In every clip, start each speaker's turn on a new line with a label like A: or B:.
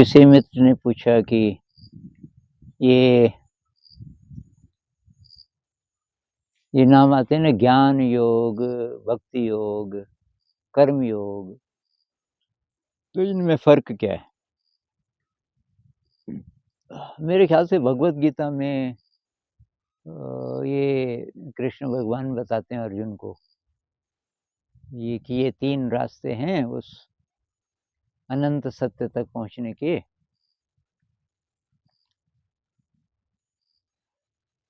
A: किसी मित्र ने पूछा कि ये ये नाम आते हैं ना, ज्ञान योग, भक्ति योग, कर्म योग, तो इनमें फ़र्क क्या है? मेरे ख़्याल से भगवत गीता में ये कृष्ण भगवान बताते हैं अर्जुन को ये कि ये 3 रास्ते हैं उस अनंत सत्य तक पहुँचने के।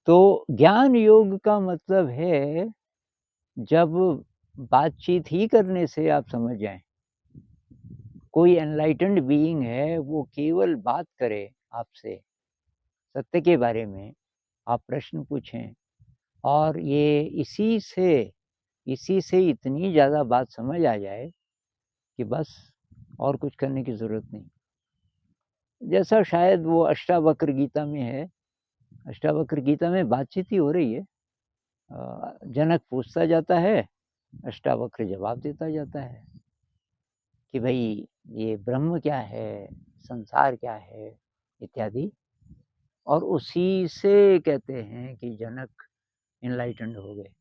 A: तो ज्ञान योग का मतलब है जब बातचीत ही करने से आप समझ जाएँ। कोई एनलाइटेंड बीइंग है, वो केवल बात करे आपसे सत्य के बारे में, आप प्रश्न पूछें और ये इसी से इतनी ज़्यादा बात समझ आ जाए कि बस और कुछ करने की ज़रूरत नहीं। जैसा शायद वो अष्टावक्र गीता में है, अष्टावक्र गीता में बातचीत ही हो रही है। जनक पूछता जाता है, अष्टावक्र जवाब देता जाता है कि भई ये ब्रह्म क्या है, संसार क्या है, इत्यादि। और उसी से कहते हैं कि जनक एनलाइटेंड हो गए।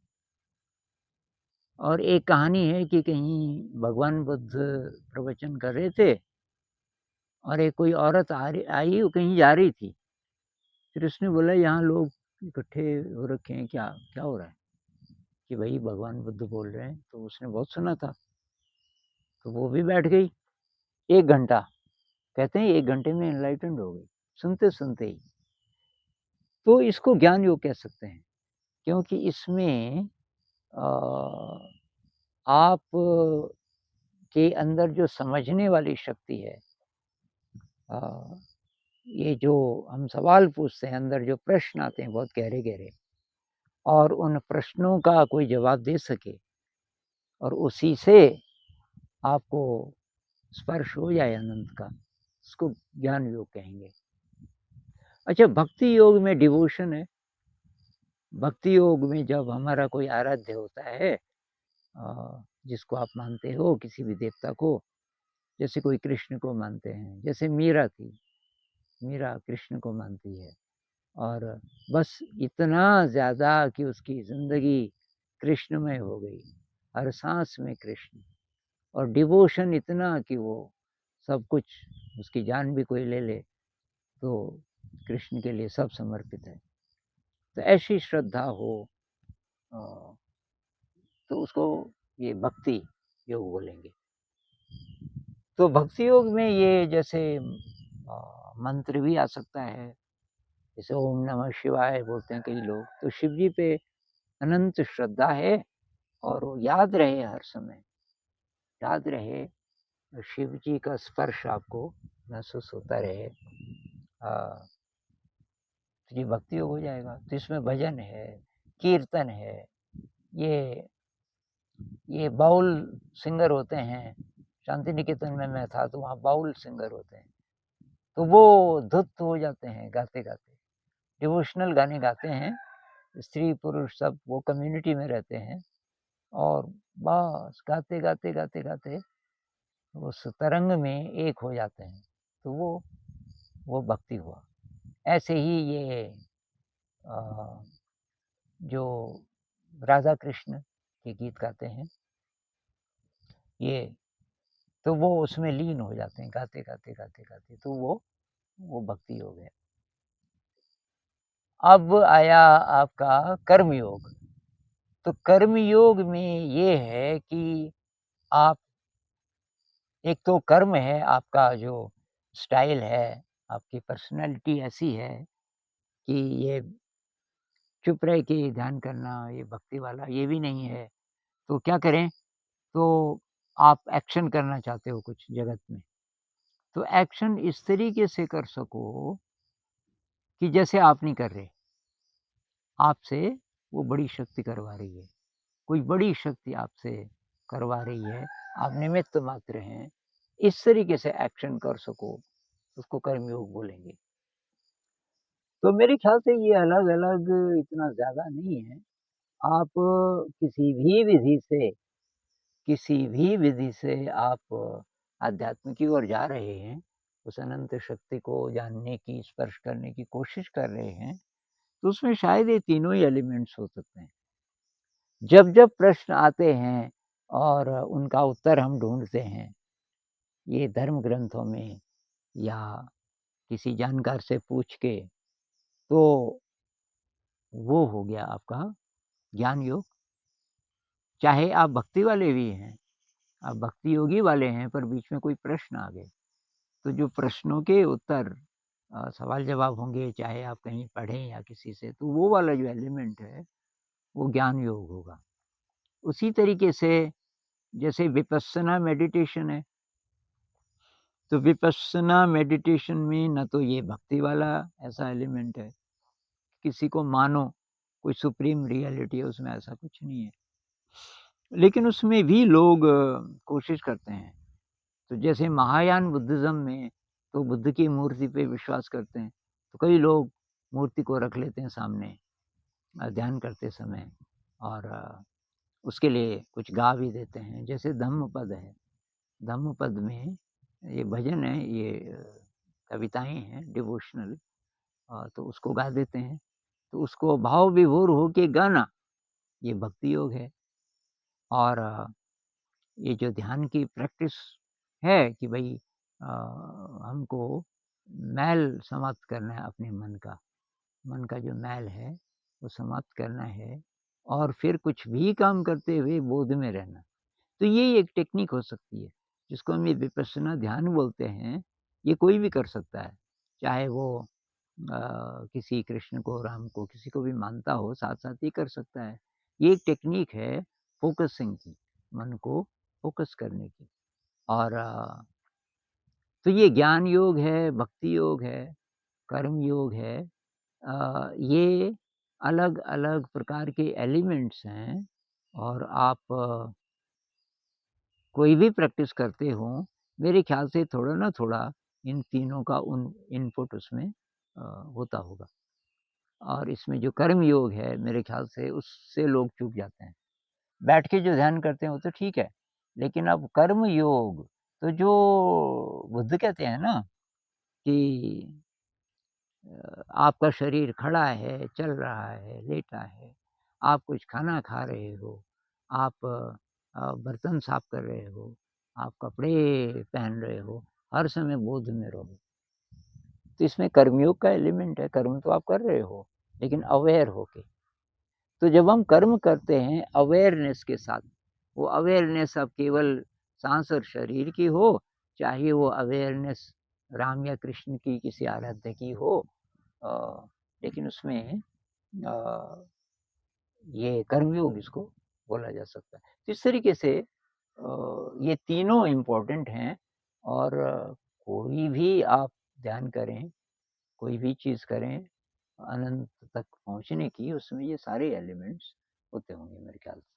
A: और एक कहानी है कि कहीं भगवान बुद्ध प्रवचन कर रहे थे और एक कोई औरत आई वो कहीं जा रही थी। फिर उसने बोला यहाँ लोग इकट्ठे हो रखे हैं, क्या क्या हो रहा है? कि भाई भगवान बुद्ध बोल रहे हैं। तो उसने बहुत सुना था, तो वो भी बैठ गई 1 घंटा। कहते हैं 1 घंटे में एनलाइटेंड हो गई, सुनते-सुनते ही। तो इसको ज्ञान योग कह सकते हैं, क्योंकि इसमें अ, आप के अंदर जो समझने वाली शक्ति है, अ, ये जो हम सवाल पूछते हैं, अंदर जो प्रश्न आते हैं बहुत गहरे-गहरे, और उन प्रश्नों का कोई जवाब दे सके और उसी से आपको स्पर्श हो जाए अनंत का, उसको ज्ञान योग कहेंगे। अच्छा, भक्ति योग में डिवोशन है। भक्ति योग में जब हमारा कोई आराध्य होता है, जिसको आप मानते हो किसी भी देवता को, जैसे कोई कृष्ण को मानते हैं, जैसे मीरा थी, मीरा कृष्ण को मानती है और बस इतना ज़्यादा कि उसकी ज़िंदगी कृष्णमय हो गई, हर साँस में कृष्ण, और डिवोशन इतना कि वो सब कुछ, उसकी जान भी कोई ले ले तो कृष्ण के लिए सब समर्पित है। तो ऐसी श्रद्धा हो अ, तो उसको ये भक्ति योग बोलेंगे। तो भक्ति योग में ये जैसे मंत्र भी आ सकता है, जैसे ओम नमः शिवाय बोलते हैं कई लोग, तो शिव जी पे अनंत श्रद्धा है और वो याद रहे हर समय, याद रहे, तो शिव जी का स्पर्श आपको महसूस होता रहे, तो ये भक्ति योग हो जाएगा। तो इसमें भजन है, कीर्तन है, ये ये बाउल सिंगर होते हैं। शांति निकेतन में मैं था तो वहाँ बाउल सिंगर होते हैं, तो वो धुत हो जाते हैं गाते-गाते। डिवोशनल गाने गाते हैं, स्त्री पुरुष सब वो कम्युनिटी में रहते हैं और बस गाते, गाते, गाते, गाते उस तरंग में एक हो जाते हैं, तो वो भक्ति हुआ। ऐसे ही ये अ, जो राधा कृष्ण के गीत गाते हैं, ये तो वो उसमें लीन हो जाते हैं गाते, गाते, गाते, गाते, तो वो भक्ति योग है। अब आया आपका कर्म योग। तो कर्म योग में ये है कि आप, एक तो कर्म है आपका जो स्टाइल है, आपकी पर्सनैलिटी ऐसी है कि ये चुप रह के ध्यान करना, ये भक्ति वाला ये भी नहीं है। तो क्या करें? तो आप एक्शन करना चाहते हो कुछ जगत में, तो एक्शन इस तरीके से कर सको कि जैसे आप नहीं कर रहे, आपसे वो बड़ी शक्ति करवा रही है। कोई बड़ी शक्ति आपसे करवा रही है, आप निमित्त मात्र हैं। इस तरीके से एक्शन कर सको, उसको कर्मयोग बोलेंगे। तो मेरे ख्याल से ये अलग-अलग इतना ज़्यादा नहीं है। आप किसी भी विधि से आप अध्यात्म की ओर जा रहे हैं, उस अनंत शक्ति को जानने की, स्पर्श करने की कोशिश कर रहे हैं, तो उसमें शायद ये तीनों ही एलिमेंट्स हो सकते हैं। जब-जब प्रश्न आते हैं और उनका उत्तर हम ढूँढते हैं, ये धर्म ग्रंथों में या किसी जानकार से पूछ के, तो वो हो गया आपका ज्ञान योग। चाहे आप भक्ति वाले भी हैं, आप भक्ति योगी वाले हैं, पर बीच में कोई प्रश्न आ गए, तो जो प्रश्नों के उत्तर सवाल-जवाब होंगे, चाहे आप कहीं पढ़ें या किसी से, तो वो वाला जो एलिमेंट है, वो ज्ञान योग होगा। उसी तरीके से जैसे विपस्सना मेडिटेशन है, तो विपस्सना मेडिटेशन में न तो ये भक्ति वाला ऐसा एलिमेंट है, किसी को मानो, कोई सुप्रीम रियलिटी है, उसमें ऐसा कुछ नहीं है। लेकिन उसमें भी लोग कोशिश करते हैं। तो जैसे महायान बुद्धिज़्म में तो बुद्ध की मूर्ति पे विश्वास करते हैं, तो कई लोग मूर्ति को रख लेते हैं सामने ध्यान करते समय और उसके लिए कुछ गा भी देते हैं। जैसे धम्मपद है, धम्मपद में ये भजन है, ये कविताएँ हैं डिवोशनल, तो उसको गा देते हैं। तो उसको भाव विभोर होके गाना, ये भक्ति योग है। और ये जो ध्यान की प्रैक्टिस है कि भई हमको मैल समाप्त करना है अपने मन का जो मैल है वो समाप्त करना है और फिर कुछ भी काम करते हुए बोध में रहना। तो ये एक टेक्निक हो सकती है, जिसको हम ये विपश्यना ध्यान बोलते हैं, ये कोई भी कर सकता है। चाहे वो किसी कृष्ण को, राम को, किसी को भी मानता हो, साथ-साथ ये कर सकता है। ये एक टेक्निक है फ़ोकसिंग की, मन को फ़ोकस करने की। और तो ये ज्ञान योग है, भक्ति योग है, कर्म योग है। ये अलग-अलग प्रकार के एलिमेंट्स हैं और आप कोई भी प्रैक्टिस करते हो, मेरे ख़्याल से थोड़ा ना थोड़ा इन तीनों का इनपुट उसमें होता होगा। और इसमें जो कर्म योग है, मेरे ख़्याल से उससे लोग चूक जाते हैं। बैठ के जो ध्यान करते हैं वो तो ठीक है, लेकिन अब कर्म योग, तो जो बुद्ध कहते हैं ना कि आपका शरीर खड़ा है, चल रहा है, लेटा है, आप कुछ खाना खा रहे हो, आप बर्तन साफ कर रहे हो, आप कपड़े पहन रहे हो, हर समय बोध में रहो। तो इसमें कर्मयोग का एलिमेंट है, कर्म तो आप कर रहे हो, लेकिन अवेयर होके। तो जब हम कर्म करते हैं अवेयरनेस के साथ, वो अवेयरनेस अब केवल साँस और शरीर की हो, चाहे वो अवेयरनेस राम या कृष्ण की किसी आराध्य की हो, अ, लेकिन उसमें ये कर्मयोग इसको बोला जा सकता है। तो इस तरीके से ये तीनों इम्पोर्टेंट हैं और कोई भी आप ध्यान करें, कोई भी चीज़ करें, अनंत तक पहुँचने की, उसमें ये सारे एलिमेंट्स होते होंगे मेरे ख्याल से।